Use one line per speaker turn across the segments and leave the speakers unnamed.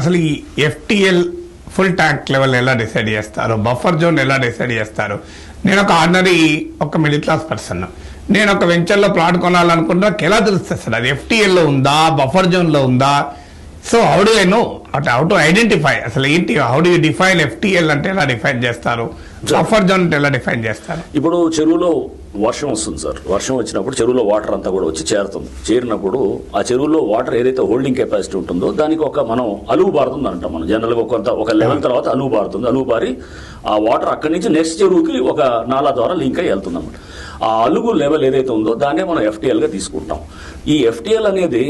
అసలు ఈ FTL full tank level ఎలా డిసైడ్ చేస్తారు, బఫర్ జోన్ ఎలా డిసైడ్ చేస్తారు? నేను ఒక ఆర్డినరీ ఒక మిడిల్ క్లాస్ పర్సన్, నేను ఒక వెంచర్లో ప్లాట్ కొనాలనుకుంటే నాకు ఎలా తెలుస్తుంది సార్ అది ఎఫ్టిఎల్లో ఉందా బఫర్ జోన్లో ఉందా? So how do I know, how to identify అసలు ఏంటి, how do you define FTL అంటే ఎలా డిఫైన్ చేస్తారు, బఫర్ జోన్ అంటే ఎలా డిఫైన్ చేస్తారు?
ఇప్పుడు చెరువులో వర్షం వస్తుంది సార్, వర్షం వచ్చినప్పుడు చెరువులో వాటర్ అంతా కూడా వచ్చి చేరుతుంది. చేరినప్పుడు ఆ చెరువులో వాటర్ ఏదైతే హోల్డింగ్ కెపాసిటీ ఉంటుందో దానికి ఒక మనం అలుగు బారుతుంది అంటాం. మనం జనరల్గా ఒక లెవెల్ తర్వాత అలుగు బారుతుంది. అలుగు బారి ఆ వాటర్ అక్కడి నుంచి నెక్స్ట్ చెరువుకి ఒక నాలా ద్వారా లింక్ అయ్యి వెళ్తుంది అన్నమాట. ఆ అలుగు లెవెల్ ఏదైతే ఉందో దాన్నే మనం ఎఫ్టిఎల్గా తీసుకుంటాం. ఈ ఎఫ్టిఎల్ అనేది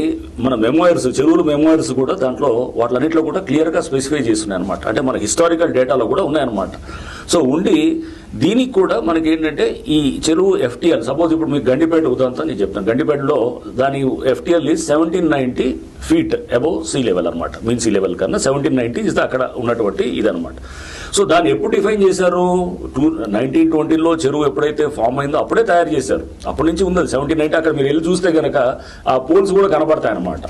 మన మెమోయిర్స్, చెరువుల మెమోయిర్స్ కూడా దాంట్లో వాటిలన్నింటిలో కూడా క్లియర్గా స్పెసిఫై చేస్తున్నాయి అనమాట. అంటే మన హిస్టారికల్ డేటాలో కూడా ఉన్నాయన్నమాట. సో ఉండి దీనికి కూడా మనకి ఏంటంటే ఈ చెరువు ఎఫ్టిఎల్, సపోజ్ ఇప్పుడు మీకు గండిపేట ఉదాహరణ నేను చెప్తాను. గండిపేటలో దాని FTL is 1790 feet above sea level అనమాట. మీన్ సీ లెవెల్ కన్నా 1790 ఇస్ అక్కడ ఉన్నటువంటి ఇదనమాట. సో దాన్ని ఎప్పుడు డిఫైన్ చేశారు? 1920లో చెరువు ఎప్పుడైతే ఫామ్ అయిందో అప్పుడే తయారు చేశారు. అప్పటి నుంచి ఉంది 1790. అక్కడ మీరు వెళ్ళి చూస్తే కనుక ఆ పోల్స్ కూడా కనబడతాయి అనమాట.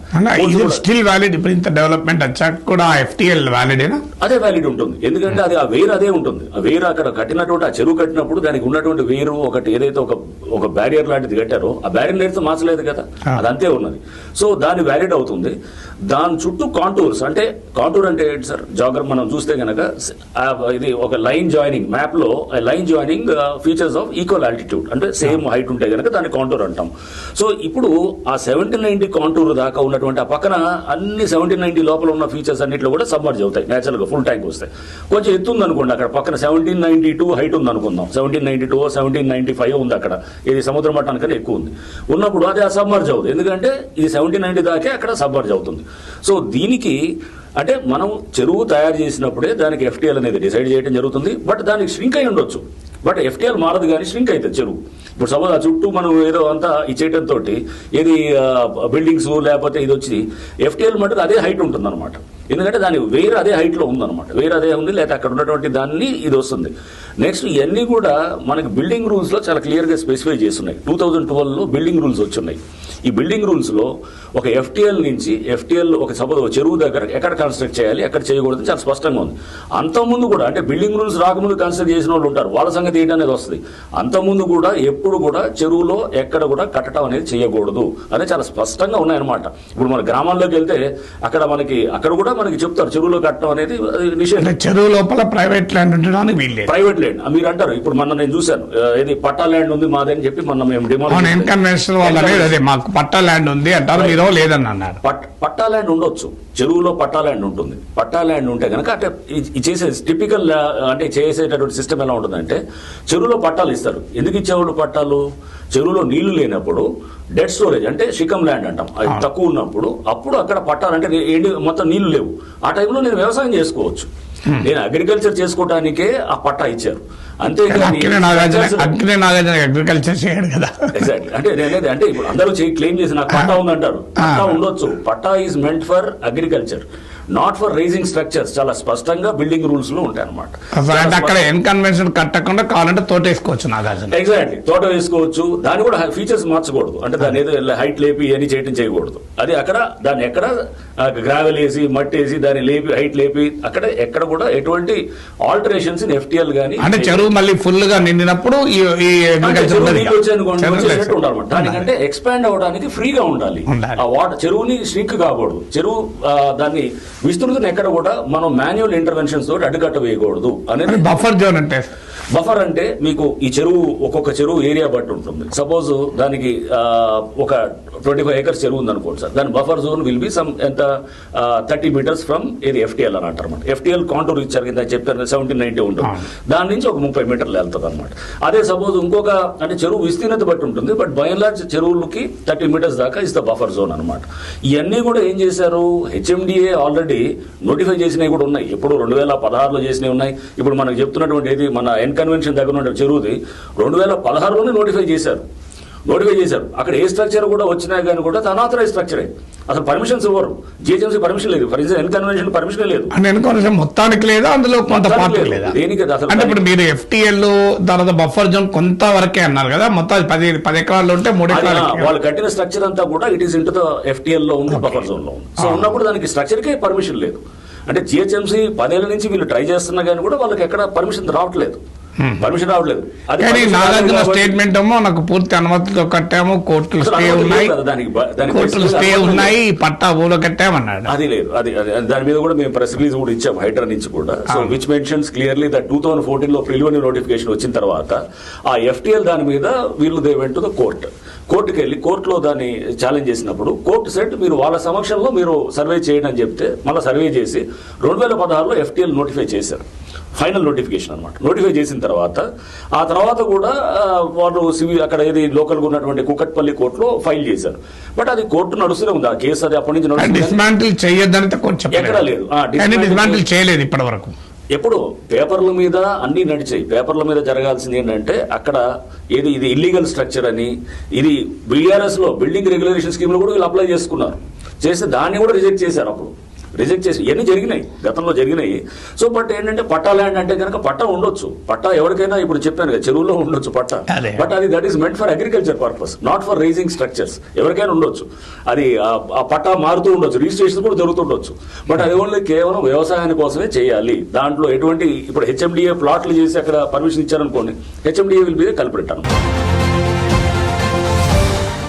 స్టిల్ వ్యాలిడ్ ఇప్పుడు ఇంత డెవలప్మెంట్ వచ్చాక కూడా ఎఫ్టిఎల్ వ్యాలిడేనా?
అదే వ్యాలిడ్ ఉంటుంది. ఎందుకంటే అది ఆ వేరు అదే ఉంటుంది. ఆ వేరు అక్కడ కట్టినటువంటి ఆ చెరువు కట్టినప్పుడు దానికి ఉన్నటువంటి వేరు ఒకటి ఏదైతే ఒక బ్యారియర్ లాంటిది కట్టారో ఆ బ్యారియర్ అయితే మార్చలేదు కదా, అదంతే ఉన్నది. సో దాని వ్యాలిడ్ అవుతుంది. దాని చుట్టూ కాంటూర్స్, అంటే కాంటూర్ అంటే ఏంటి సార్? జాగ్రత్త మనం చూస్తే కనుక ఇది ఒక లైన్ జాయినింగ్, మ్యాప్ లో line joining features of equal altitude, అంటే సేమ్ హైట్ ఉంటే కనుక దాన్ని కాంటూర్ అంటాం. సో ఇప్పుడు ఆ 1790 కాంటూర్ దాకా ఉన్నటువంటి ఆ పక్కన అన్ని 1790 లోపల ఉన్న ఫీచర్స్ అన్నింటిలో కూడా సబ్మర్జ్ అవుతాయి నేచురల్ గా. ఫుల్ ట్యాంక్ వస్తాయి. కొంచెం ఎత్తు ఉంది అనుకోండి, అక్కడ పక్కన 1792 హైట్ ఉంది అనుకుందాం, 1792 1795 ఉంది అక్కడ, ఇది సముద్ర మట్టానికన్నా ఎక్కువ ఉంది ఉన్నప్పుడు అది సబ్మర్జ్ అవుతుంది. ఎందుకంటే ఇది 1790 దాకే అక్కడ సబ్మర్జ్ అవుతుంది. సో దీనికి అంటే మనం చెరువు తయారు చేసినప్పుడే దానికి ఎఫ్టిఎల్ అనేది డిసైడ్ చేయడం జరుగుతుంది. బట్ దానికి ష్రింక్ అయి ఉండొచ్చు, బట్ ఎఫ్టిఎల్ మారదు కానీ ష్రింక్ అవుతుంది చెరువు. ఇప్పుడు సపోజ్ ఆ చుట్టూ మనం ఏదో అంతా ఇచ్చేయటంతో ఏది బిల్డింగ్స్ లేకపోతే ఇది వచ్చి ఎఫ్టిఎల్ మటుకు అదే హైట్ ఉంటుంది అనమాట. ఎందుకంటే దాని వేరు అదే హైట్లో ఉందన్నమాట. వేరు అదే ఉంది, లేకపోతే అక్కడ ఉన్నటువంటి దాన్ని ఇది వస్తుంది. నెక్స్ట్ ఇవన్నీ కూడా మనకి బిల్డింగ్ రూల్స్లో చాలా క్లియర్గా స్పెసిఫై చేస్తున్నాయి. 2012లో బిల్డింగ్ రూల్స్ వచ్చున్నాయి. ఈ బిల్డింగ్ రూల్స్లో ఒక ఎఫ్టిఎల్ నుంచి ఒక సపోజ్ చెరువు దగ్గర ఎక్కడ కన్స్ట్రక్ట్ చేయాలి, ఎక్కడ చేయకూడదు చాలా స్పష్టంగా ఉంది. అంతకుముందు కూడా అంటే బిల్డింగ్ రూల్స్ రాకముందు కన్స్ట్రక్ట్ చేసిన వాళ్ళు ఉంటారు, వాళ్ళ సంగతి ఏంటి అనేది వస్తుంది. అంతకుముందు కూడా ఎప్పుడు కూడా చెరువులో ఎక్కడ కూడా కట్టడం అనేది చేయకూడదు అనేది చాలా స్పష్టంగా ఉన్నాయన్నమాట. ఇప్పుడు మన గ్రామాల్లోకి వెళ్తే అక్కడ కూడా మనకి చెప్తారు చెరువులో కట్టడం అనేది నిషేధం.
చెరువు లోపల ప్రైవేట్ ల్యాండ్ ఉండడానికి వీల్లేదు.
ప్రైవేట్ ల్యాండ్ మీరు అంటారు. ఇప్పుడు నేను చూశాను, ఏది పట్టా ల్యాండ్ ఉంది మాదని చెప్పి మేము
పట్టా ల్యాండ్ ఉంది అంటారు, మీరు లేదని అన్నారు.
పట్టా ల్యాండ్ ఉండొచ్చు, చెరువులో పట్టా ల్యాండ్ ఉంటుంది. పట్టా ల్యాండ్ ఉంటే కనుక అంటే చేసే టిపికల్ అంటే చేసేటటువంటి సిస్టమ్ ఎలా ఉంటుందంటే చెరువులో పట్టాలు ఇస్తారు. ఎందుకు ఇచ్చేవాళ్ళు పట్టాలు? చెరువులో నీళ్లు లేనప్పుడు డెడ్ స్టోరేజ్ అంటే షికమ్ ల్యాండ్ అంటాం, అది తక్కువ ఉన్నప్పుడు అప్పుడు అక్కడ పట్టాలంటే మొత్తం నీళ్లు లేవు. ఆ టైంలో నేను వ్యవసాయం చేసుకోవచ్చు, నేను అగ్రికల్చర్ చేసుకోవడానికే ఆ పట్టా ఇచ్చారు. అంతేగాని
అగ్రికల్చర్ చేయడు కదా.
ఎగ్జాక్ట్లీ. అంటే ఇప్పుడు అందరూ క్లెయిమ్ చేసి నాకు పట్టా ఉందంటారు. పట్టా ఉండొచ్చు, పట్టా easement for agriculture, not for raising structures. చాలా స్పష్టంగా బిల్డింగ్ రూల్స్ లో ఉంటాయి అనమాట.
అక్కడ ఎన్కన్వెన్షన్ కట్టకుండా కావాలంటే తోట వేసుకోవచ్చు.
ఎగ్జాక్ట్లీ, తోట వేసుకోవచ్చు. దాన్ని కూడా ఫీచర్స్ మార్చకూడదు, అంటే దాని ఏదో హైట్ లేపి అని చేయకూడదు. అది అక్కడ దాన్ని ఎక్కడ గ్రావెల్ వేసి మట్టి వేసి దాన్ని లేపి హైట్ లేపి ఎక్కడ కూడా ఎటువంటి ఆల్టరేషన్స్ ఇన్ ఎఫ్టిఎల్ గానీ,
అంటే చెరువు మళ్ళీ ఫుల్ గా నిండినప్పుడు
ఉండాలన్నమాట. దానికంటే ఎక్స్పాండ్ అవడానికి ఫ్రీగా ఉండాలి. ఆ వాటర్ చెరువుని ష్రింక్ కాకూడదు. చెరువు దాన్ని విస్తృతిని ఎక్కడ కూడా మనం మాన్యువల్ ఇంటర్వెన్షన్స్ తోటి అడ్డుకట్ట వేయకూడదు అనేది.
బఫర్ జోన్ అంటే
బఫర్ అంటే మీకు ఈ చెరువు ఒక్కొక్క చెరువు ఏరియా బట్టి ఉంటుంది. సపోజ్ దానికి ఒక 25 acres చెరువు ఉంది అనుకోండి సార్, దాని buffer zone will be some ఎంత 30 meters ఫ్రమ్ ఏది ఎఫ్టిఎల్ అని అంటారు అనమాట. ఎఫ్టిఎల్ కాంటూర్ ఇచ్చారు కింద చెప్పారు 1790 ఉంటుంది, దాని నుంచి ఒక 30 meterలు వెళ్తుంది అనమాట. అదే సపోజ్ ఇంకొక అంటే చెరువు విస్తీర్ణత బట్టి ఉంటుంది, బట్ బై అండ్ లార్జ్ చెరువులకి 30 meters దాకా ఇస్ ద బఫర్ జోన్ అనమాట. ఇవన్నీ కూడా ఏం చేశారు, హెచ్ఎండిఏ ఆల్రెడీ నోటిఫై చేసినవి కూడా ఉన్నాయి. ఎప్పుడు 2016లో చేసినవి ఉన్నాయి. ఇప్పుడు మనకు చెప్తున్నటువంటి ఏది మన కన్వెన్షన్ దగ్గర ఉన్న చెరువుది 2016లోనే నోటిఫై చేశారు. అక్కడ ఏ స్ట్రక్చర్ కూడా వచ్చినా కానీ కూడా అనాథరైజ్ స్ట్రక్చరే, అసలు పర్మిషన్స్ ఇవ్వరు. జిహెచ్ఎంసీ పర్మిషన్ లేదు, ఫర్ ఎగ్జాంపుల్ కన్వెన్షన్ పర్మిషన్ లేదు.
మొత్తానికి లేదా అందులో కొంత పార్ట్ లేదా
దేనికి అసలు.
అంటే ఇప్పుడు మీరు ఎఫ్టిఎల్ తర్వాత బఫర్ జోన్ కొంత వరకే అన్నారు కదా, మొత్తం 10 ఎకరాలు ఉంటే 3 ఎకరాలు
వాళ్ళు కట్టిన స్ట్రక్చర్ అంతా కూడా it is into the FTL లో ఉంది, బఫర్ జోన్ లో ఉంది. సో ఉన్నప్పుడు దానికి స్ట్రక్చర్ కే పర్మిషన్ లేదు. అంటే జిహెచ్ఎంసీ 10 ఏళ్ల నుంచి వీళ్ళు ట్రై చేస్తున్నా కానీ కూడా వాళ్ళకి ఎక్కడ పర్మిషన్ రావట్లేదు. అది
కానీ
permission
నాగార్జున
రాలేదు కాబట్టి-
స్టేట్మెంట్ ఏమో నాకు పూర్తి అనుమతితో కట్టాము, కోర్టులు స్టే ఉన్నాయి, కోర్టులు స్టే ఉన్నాయి, పట్టా ఊలో కట్టామన్నాడు.
అది లేదు. దాని మీద కూడా మేము ప్రెస్ రిలీజ్ కూడా ఇచ్చాము హైడ్రా నుంచి కూడా. So which mentions clearly that 2014 లో ప్రిలిమినరీ నోటిఫికేషన్ వచ్చిన తర్వాత ఆ FTL దాని మీద వీళ్ళు దే వెంట్ టు ద కోర్టుకి వెళ్ళి కోర్టులో దాన్ని ఛాలెంజ్ చేసినప్పుడు కోర్టు సెట్ మీరు వాళ్ళ సమక్షంలో మీరు సర్వే చేయండి అని చెప్తే మళ్ళీ సర్వే చేసి 2016లో FTL నోటిఫై చేశారు. ఫైనల్ నోటిఫికేషన్ అనమాట. నోటిఫై చేసిన తర్వాత ఆ తర్వాత కూడా వాళ్ళు సివిల్ అక్కడ ఏది లోకల్గా ఉన్నటువంటి కుకట్పల్లి కోర్టులో ఫైల్ చేశారు. బట్ అది కోర్టు నడుస్తూనే ఉంది. ఆ కేసు అది అప్పటి నుంచి నడుస్తుంది.
డిస్మాంటిల్ చేయొద్దని
ఎక్కడా లేదు.
డిస్మాంటిల్ చేయలేదు ఇప్పటి వరకు.
ఎప్పుడు పేపర్ల మీద అన్ని నడిచాయి. పేపర్ల మీద జరగాల్సింది ఏంటంటే అక్కడ ఇది ఇల్లీగల్ స్ట్రక్చర్ అని, ఇది BRS లో బిల్డింగ్ రెగ్యులేషన్ స్కీమ్ లో కూడా వీళ్ళు అప్లై చేసుకున్నారు. చేస్తే దాన్ని కూడా రిజెక్ట్ చేశారు. అప్పుడు రిజెక్ట్ చేసి ఇవన్నీ జరిగినాయి, గతంలో జరిగినాయి. సో బట్ ఏంటంటే పట్టా ల్యాండ్ అంటే కనుక పట్టా ఉండొచ్చు. పట్టా ఎవరికైనా ఇప్పుడు చెప్పాను కదా, చెరువులో ఉండొచ్చు పట్టా. బట్ అది that is meant for agriculture purpose, not for raising structures. ఎవరికైనా ఉండొచ్చు అది. ఆ పట్టా మారుతూ ఉండొచ్చు, రిజిస్ట్రేషన్ కూడా జరుగుతుండొచ్చు. బట్ అది ఓన్లీ కేవలం వ్యవసాయాని కోసమే చేయాలి. దాంట్లో ఎటువంటి ఇప్పుడు HMDA ప్లాట్లు చేసి అక్కడ పర్మిషన్ ఇచ్చారనుకోండి, HMDA విల్ బి కల్ప్రిట్ అన్నమాట.